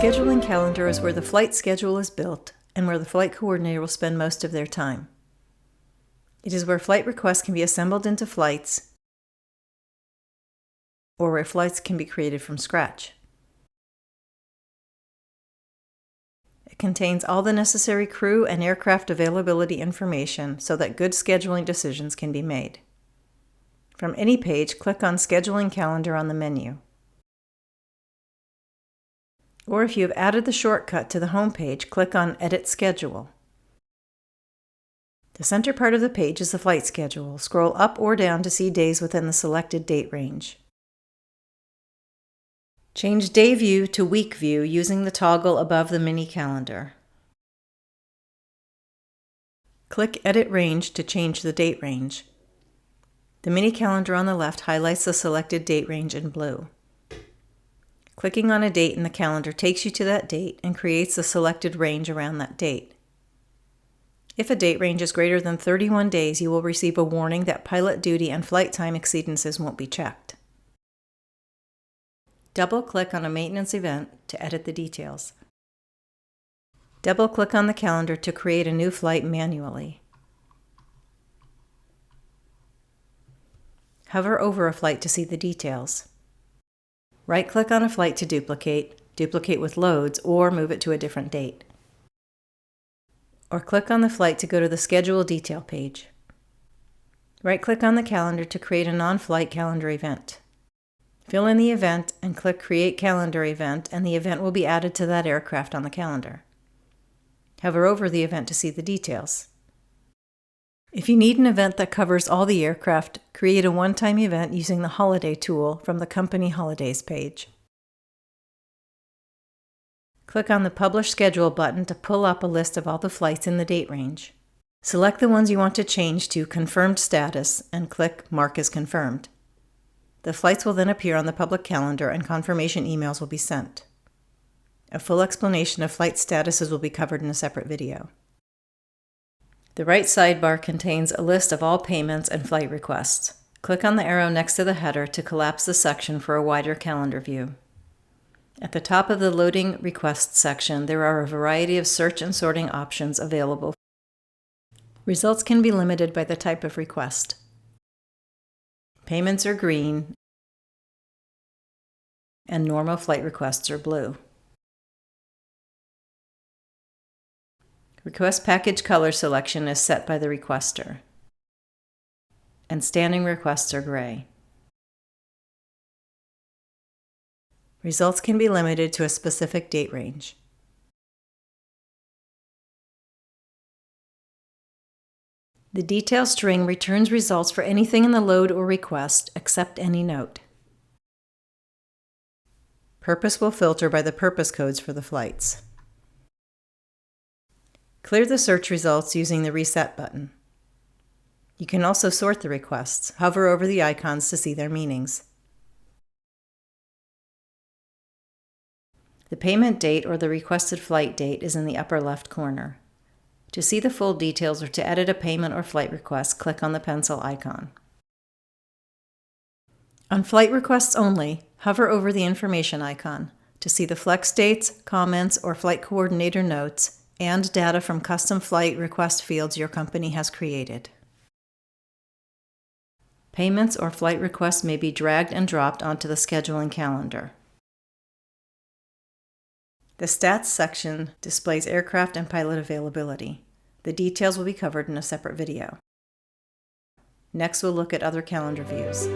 scheduling calendar is where the flight schedule is built and where the flight coordinator will spend most of their time. It is where flight requests can be assembled into flights or where flights can be created from scratch. It contains all the necessary crew and aircraft availability information so that good scheduling decisions can be made. From any page, click on Scheduling Calendar on the menu. Or if you have added the shortcut to the home page, click on Edit Schedule. The center part of the page is the flight schedule. Scroll up or down to see days within the selected date range. Change Day View to Week View using the toggle above the mini calendar. Click Edit Range to change the date range. The mini calendar on the left highlights the selected date range in blue. Clicking on a date in the calendar takes you to that date and creates the selected range around that date. If a date range is greater than 31 days, you will receive a warning that pilot duty and flight time exceedances won't be checked. Double-click on a maintenance event to edit the details. Double-click on the calendar to create a new flight manually. Hover over a flight to see the details. Right-click on a flight to duplicate with loads, or move it to a different date. Or click on the flight to go to the Schedule Detail page. Right-click on the calendar to create a non-flight calendar event. Fill in the event and click Create Calendar Event, and the event will be added to that aircraft on the calendar. Hover over the event to see the details. If you need an event that covers all the aircraft, create a one-time event using the Holiday tool from the Company Holidays page. Click on the Publish Schedule button to pull up a list of all the flights in the date range. Select the ones you want to change to Confirmed Status and click Mark as Confirmed. The flights will then appear on the public calendar and confirmation emails will be sent. A full explanation of flight statuses will be covered in a separate video. The right sidebar contains a list of all payments and flight requests. Click on the arrow next to the header to collapse the section for a wider calendar view. At the top of the Loading Requests section, there are a variety of search and sorting options available. Results can be limited by the type of request. Payments are green, and normal flight requests are blue. Request package color selection is set by the requester, and standing requests are gray. Results can be limited to a specific date range. The detail string returns results for anything in the load or request except any note. Purpose will filter by the purpose codes for the flights. Clear the search results using the Reset button. You can also sort the requests. Hover over the icons to see their meanings. The payment date or the requested flight date is in the upper left corner. To see the full details or to edit a payment or flight request, click on the pencil icon. On flight requests only, hover over the information icon to see the flex dates, comments, or flight coordinator notes, and data from custom flight request fields your company has created. Payments or flight requests may be dragged and dropped onto the scheduling calendar. The Stats section displays aircraft and pilot availability. The details will be covered in a separate video. Next, we'll look at other calendar views.